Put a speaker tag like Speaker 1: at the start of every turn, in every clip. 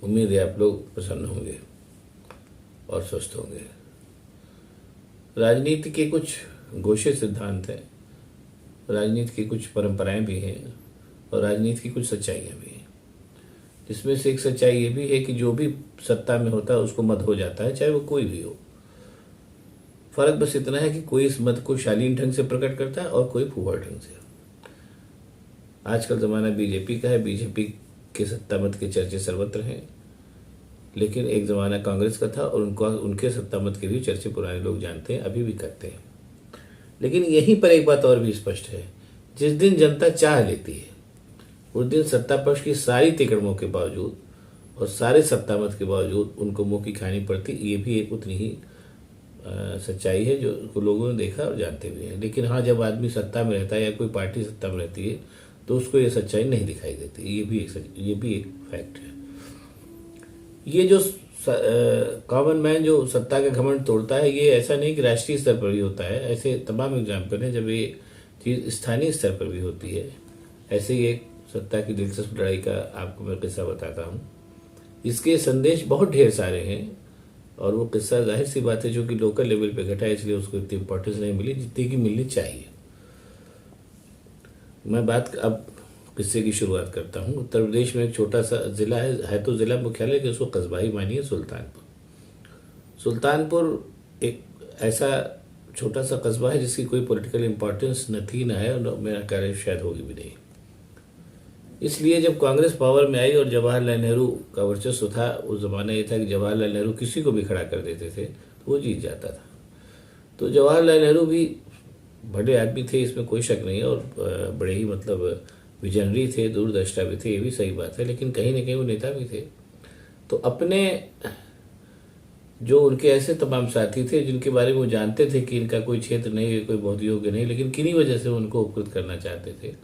Speaker 1: उम्मीद है आप लोग प्रसन्न होंगे और स्वस्थ होंगे। राजनीति के कुछ घोषित सिद्धांत हैं, राजनीति की कुछ परंपराएं भी हैं और राजनीति की कुछ सच्चाइयाँ भी हैं। इसमें से एक सच्चाई ये भी है कि जो भी सत्ता में होता है उसको मद हो जाता है, चाहे वो कोई भी हो। फर्क बस इतना है कि कोई इस मत को शालीन ढंग से प्रकट करता है और कोई फूहड़ ढंग से। आजकल ज़माना बीजेपी का है, बीजेपी के सत्ता मत के चर्चे सर्वत्र हैं, लेकिन एक ज़माना कांग्रेस का था और उनके सत्ता मत के भी चर्चे पुराने लोग जानते हैं, अभी भी करते हैं। लेकिन यहीं पर एक बात और भी स्पष्ट है, जिस दिन जनता चाह लेती है उस दिन सत्ता पक्ष की सारी तिकड़मों के बावजूद और सारे सत्ता मत के बावजूद उनको मुंह की खानी पड़ती। ये भी एक उतनी ही सच्चाई है जो लोगों ने देखा और जानते भी हैं। लेकिन हाँ, जब आदमी सत्ता में रहता है या कोई पार्टी सत्ता में रहती है तो उसको ये सच्चाई नहीं दिखाई देती। ये भी एक फैक्ट है। ये जो कॉमन मैन जो सत्ता का घमंड तोड़ता है, ये ऐसा नहीं कि राष्ट्रीय स्तर पर भी होता है। ऐसे तमाम एग्जाम्पल हैं जब ये चीज़ स्थानीय स्तर पर भी होती है। ऐसे ही एक सत्ता की दिलचस्प लड़ाई का आपको मैं किस्सा बताता हूँ। इसके संदेश बहुत ढेर सारे हैं और वो किस्सा जाहिर सी बात है जो कि लोकल लेवल पे घटा है, इसलिए उसको इतनी इंपॉर्टेंस नहीं मिली जितनी की मिलनी चाहिए। मैं बात अब किस्से की शुरुआत करता हूँ। उत्तर प्रदेश में एक छोटा सा जिला है तो जिला मुख्यालय कि उसको कस्बा ही मानिए, सुल्तानपुर। सुल्तानपुर एक ऐसा छोटा सा कस्बा है जिसकी कोई पॉलिटिकल इंपॉर्टेंस न थी न है और मेरा ख्याल शायद होगी भी नहीं। इसलिए जब कांग्रेस पावर में आई और जवाहरलाल नेहरू का वर्चस्व था, उस जमाना ये था कि जवाहरलाल नेहरू किसी को भी खड़ा कर देते थे तो वो जीत जाता था। तो जवाहरलाल नेहरू भी बड़े आदमी थे, इसमें कोई शक नहीं है, और बड़े ही मतलब विजनरी थे, दूरदर्शिता भी थे, ये भी सही बात है। लेकिन कहीं ना कहीं वो नेता भी थे। तो अपने जो उनके ऐसे तमाम साथी थे जिनके बारे में वो जानते थे कि इनका कोई क्षेत्र नहीं है, कोई बहुत योग्य नहीं, लेकिन किन्हीं वजह से उनको उपकृत करना चाहते थे,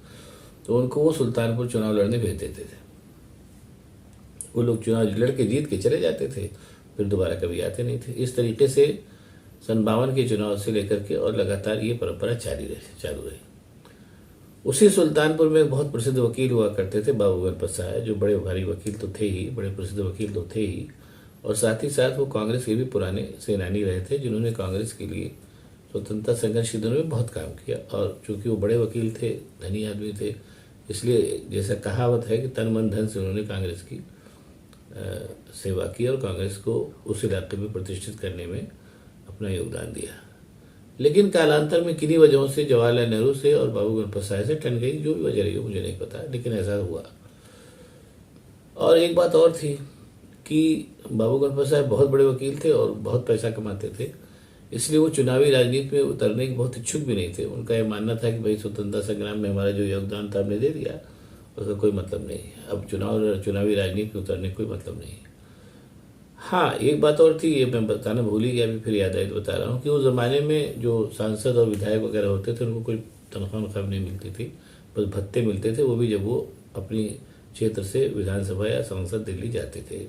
Speaker 1: तो उनको वो सुल्तानपुर चुनाव लड़ने भेज देते थे। वो लोग चुनाव लड़के जीत के चले जाते थे, फिर दोबारा कभी आते नहीं थे। इस तरीके से सन 52 के चुनाव से लेकर के और लगातार ये परंपरा चालू रही। उसी सुल्तानपुर में एक बहुत प्रसिद्ध वकील हुआ करते थे, बाबू गणपत साहब, जो बड़े भारी वकील तो थे ही, बड़े प्रसिद्ध वकील तो थे ही, और साथ ही साथ वो कांग्रेस के भी पुराने सेनानी रहे थे, जिन्होंने कांग्रेस के लिए स्वतंत्रता संघर्ष के दिनों में बहुत काम किया। और चूंकि वो बड़े वकील थे, धनी आदमी थे, इसलिए जैसा कहावत है कि तन मन धन से उन्होंने कांग्रेस की सेवा की और कांग्रेस को उस इलाके में प्रतिष्ठित करने में अपना योगदान दिया। लेकिन कालांतर में किन्हीं वजहों से जवाहरलाल नेहरू से और बाबू गणपत साहब से टन गई। जो भी वजह रही हो मुझे नहीं पता, लेकिन ऐसा हुआ। और एक बात और थी कि बाबू गणपत साहब बहुत बड़े वकील थे और बहुत पैसा कमाते थे, इसलिए वो चुनावी राजनीति में उतरने के बहुत इच्छुक भी नहीं थे। उनका यह मानना था कि भाई स्वतंत्रता संग्राम में हमारा जो योगदान था हमने दे दिया, उसका कोई मतलब नहीं है, अब चुनावी राजनीति में उतरने कोई मतलब नहीं है। हाँ, एक बात और थी, ये मैं बताना भूल ही गया, अभी फिर याद आई तो बता रहा हूँ कि उस ज़माने में जो सांसद और विधायक वगैरह होते थे उनको कोई तनख्वाह नहीं मिलती थी, बस भत्ते मिलते थे, वो भी जब वो अपनी क्षेत्र से विधानसभा या संसद दिल्ली जाते थे।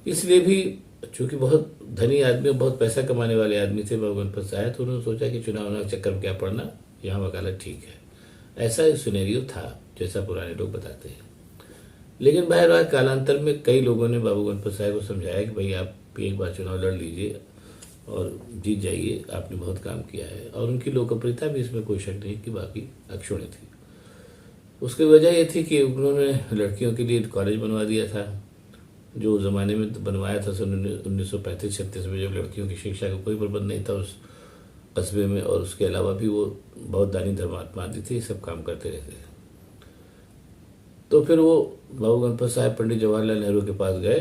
Speaker 1: इसलिए भी चूंकि बहुत धनी आदमी, बहुत पैसा कमाने वाले आदमी थे बाबू गणपत साहब, तो उन्होंने सोचा कि चुनाव चक्कर में क्या पड़ना, यहाँ वकालत ठीक है। ऐसा सिनेरियो था जैसा पुराने लोग बताते हैं। लेकिन बहरहाल कालांतर में कई लोगों ने बाबू गणपत साहब को समझाया कि भाई आप एक बार चुनाव लड़ लीजिए और जीत जाइए, आपने बहुत काम किया है। और उनकी लोकप्रियता भी, इसमें कोई शक नहीं कि बाकी अक्षुण्य थी। उसकी वजह ये थी कि उन्होंने लड़कियों के लिए कॉलेज बनवा दिया था, जो ज़माने में बनवाया था सन 1935-36 में, जब लड़कियों की शिक्षा का कोई प्रबंध नहीं था उस कस्बे में। और उसके अलावा भी वो बहुत दानी धर्मात्मा आदि थे, ये सब काम करते रहते थे। तो फिर वो बाबू गणपत साहब पंडित जवाहरलाल नेहरू के पास गए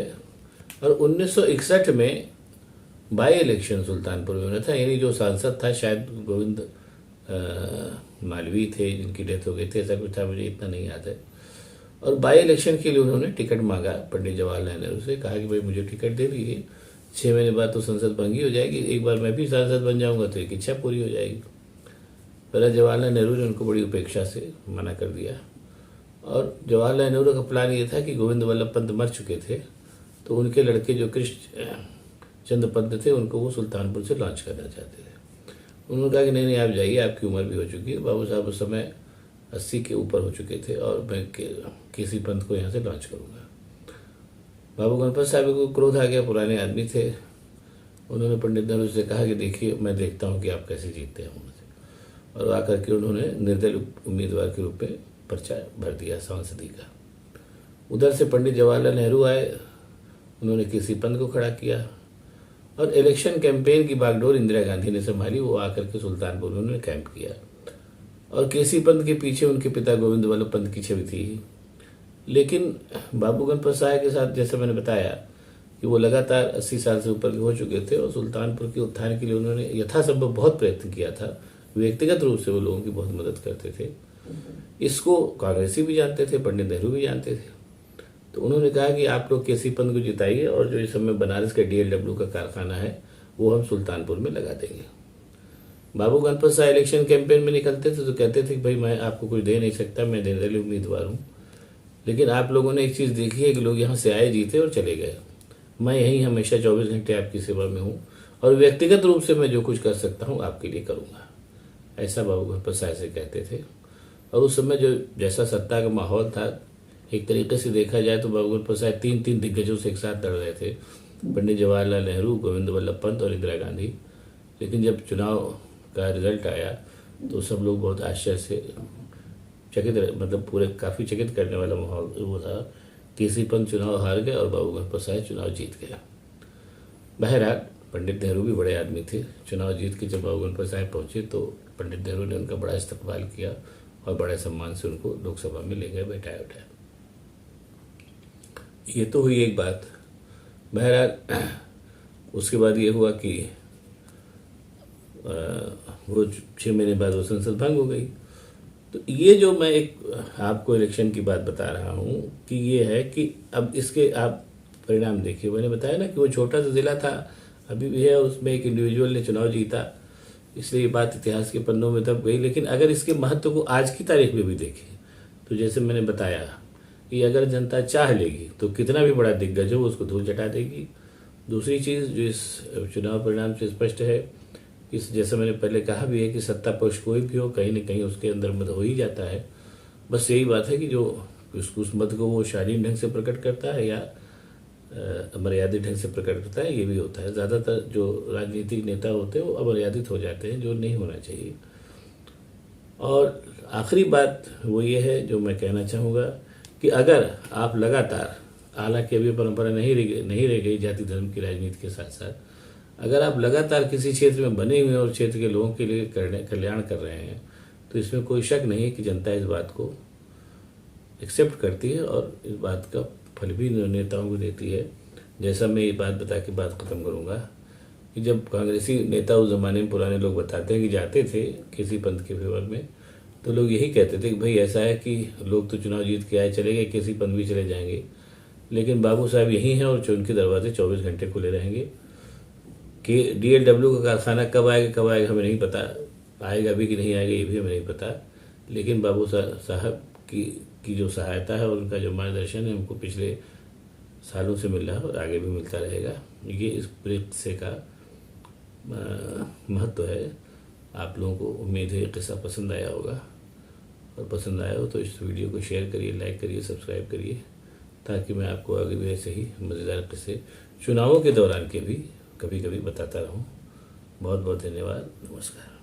Speaker 1: और 1961 में बाई इलेक्शन सुल्तानपुर में होना था। यानी जो सांसद था शायद गोविंद मालवीय थे, जिनकी डेथ हो गई थी, ऐसा कुछ था, मुझे इतना नहीं याद है। और बाई इलेक्शन के लिए उन्होंने टिकट मांगा पंडित जवाहरलाल नेहरू से, कहा कि भाई मुझे टिकट दे दीजिए, 6 महीने बाद तो संसद भंगी हो जाएगी, एक बार मैं भी सांसद बन जाऊंगा तो एक इच्छा पूरी हो जाएगी। पहले जवाहरलाल नेहरू ने उनको बड़ी उपेक्षा से मना कर दिया। और जवाहरलाल नेहरू का प्लान ये था कि गोविंद वल्लभ पंत मर चुके थे, तो उनके लड़के जो कृष्ण चंद्र पंत थे उनको वो सुल्तानपुर से लॉन्च करना चाहते थे। उन्होंने कहा कि नहीं आप जाइए, आपकी उम्र भी हो चुकी है। बाबू साहब उस समय 80 के ऊपर हो चुके थे और मैं केसी पंत को यहाँ से लॉन्च करूँगा। बाबू गणपत साहब को क्रोध आ गया, पुराने आदमी थे। उन्होंने पंडित नेहरू से कहा कि देखिए मैं देखता हूँ कि आप कैसे जीतते हैं मुझसे, और आकर के उन्होंने निर्दलीय उम्मीदवार के रूप में पर्चा भर दिया सांसदी का। उधर से पंडित जवाहरलाल नेहरू आए, उन्होंने केसी पंत को खड़ा किया, और इलेक्शन कैंपेन की बागडोर इंदिरा गांधी ने संभाली। वो आकर के सुल्तानपुर में उन्होंने कैंप किया, और केसी पंत के पीछे उनके पिता गोविंद वल्लभ पंत की छवि थी। लेकिन बाबू गणपत साहब के साथ जैसे मैंने बताया कि वो लगातार 80 साल से ऊपर के हो चुके थे, और सुल्तानपुर के उत्थान के लिए उन्होंने यथासंभव बहुत प्रयत्न किया था। व्यक्तिगत रूप से वो लोगों की बहुत मदद करते थे। इसको कांग्रेसी भी जानते थे, पंडित नेहरू भी जानते थे। तो उन्होंने कहा कि आप लोग केसी पंत को जिताइए, और जो इस समय बनारस का DLW का कारखाना है वो हम सुल्तानपुर में लगा देंगे। बाबू गणपत साहब इलेक्शन कैंपेन में निकलते थे तो कहते थे कि भाई मैं आपको कुछ दे नहीं सकता, मैं निर्दलीय उम्मीदवार हूँ, लेकिन आप लोगों ने एक चीज़ देखी है कि लोग यहाँ से आए, जीते और चले गए। मैं यहीं हमेशा 24 घंटे आपकी सेवा में हूँ, और व्यक्तिगत रूप से मैं जो कुछ कर सकता हूँ आपके लिए करूँगा। ऐसा बाबू गणपत साहब से कहते थे। और उस समय जो जैसा सत्ता का माहौल था, एक तरीके से देखा जाए तो बाबू गणपत साहब 3 दिग्गजों से एक साथ लड़ रहे थे, पंडित जवाहरलाल नेहरू, गोविंद वल्लभ पंत और इंदिरा गांधी। लेकिन जब चुनाव का रिजल्ट आया तो सब लोग बहुत आश्चर्य से चकित रहे, मतलब पूरे काफ़ी चकित करने वाला माहौल वो था। केसी पंत चुनाव हार गए और बाबू गणपत साहब चुनाव जीत गए। बहरहाल पंडित नेहरू भी बड़े आदमी थे। चुनाव जीत के जब बाबू गणपत साहब पहुंचे तो पंडित नेहरू ने उनका बड़ा इस्तकबाल किया और बड़े सम्मान से उनको लोकसभा में ले गए, बैठाया उठाया। ये तो हुई एक बात। बहरहाल उसके बाद ये हुआ कि वो 6 महीने बाद वो संसद भंग हो गई। तो ये जो मैं एक आपको इलेक्शन की बात बता रहा हूँ कि ये है कि अब इसके आप परिणाम देखिए। मैंने बताया ना कि वो छोटा सा जिला था, अभी भी है, उसमें एक इंडिविजुअल ने चुनाव जीता, इसलिए ये बात इतिहास के पन्नों में दब गई। लेकिन अगर इसके महत्व को आज की तारीख में भी देखें तो जैसे मैंने बताया कि अगर जनता चाह लेगी तो कितना भी बड़ा दिग्गज हो उसको धूल चटा देगी। दूसरी चीज़ जो इस चुनाव परिणाम से स्पष्ट है, इस जैसे मैंने पहले कहा भी है कि सत्ता पक्ष कोई भी हो, कहीं न कहीं उसके अंदर मत हो ही जाता है। बस यही बात है कि जो उस मत को वो शालीन ढंग से प्रकट करता है या अमर्यादित ढंग से प्रकट करता है, ये भी होता है। ज़्यादातर जो राजनीतिक नेता होते हैं वो अमर्यादित हो जाते हैं, जो नहीं होना चाहिए। और आखिरी बात वो ये है जो मैं कहना चाहूँगा कि अगर आप लगातार, हालांकि अभी परंपरा नहीं रह गई जाति धर्म की राजनीति के साथ साथ, अगर आप लगातार किसी क्षेत्र में बने हुए और क्षेत्र के लोगों के लिए कल्याण कर रहे हैं तो इसमें कोई शक नहीं है कि जनता इस बात को एक्सेप्ट करती है और इस बात का फल भी नेताओं को देती है। जैसा मैं ये बात बता के बात खत्म करूँगा कि जब कांग्रेसी नेता उस ज़माने में पुराने लोग बताते हैं कि जाते थे किसी पंथ के फेवर में, तो लोग यही कहते थे कि भाई ऐसा है कि लोग तो चुनाव जीत के आए चले गए, किसी पंथ भी चले जाएंगे, लेकिन बाबू साहब यही हैं और उनके दरवाजे 24 घंटे खुले रहेंगे। कि DLW का कारखाना कब आएगा हमें नहीं पता, आएगा भी कि नहीं आएगा ये भी हमें नहीं पता, लेकिन बाबू साहब की जो सहायता है और उनका जो मार्गदर्शन है हमको पिछले सालों से मिल रहा है और आगे भी मिलता रहेगा। ये इस परिचय का महत्व है। आप लोगों को उम्मीद है किस्सा पसंद आया होगा, और पसंद आया हो तो इस वीडियो को शेयर करिए, लाइक करिए, सब्सक्राइब करिए, ताकि मैं आपको आगे भी ऐसे ही मज़ेदार किस्से चुनावों के दौरान के भी कभी कभी बताता रहूं। बहुत बहुत धन्यवाद, नमस्कार।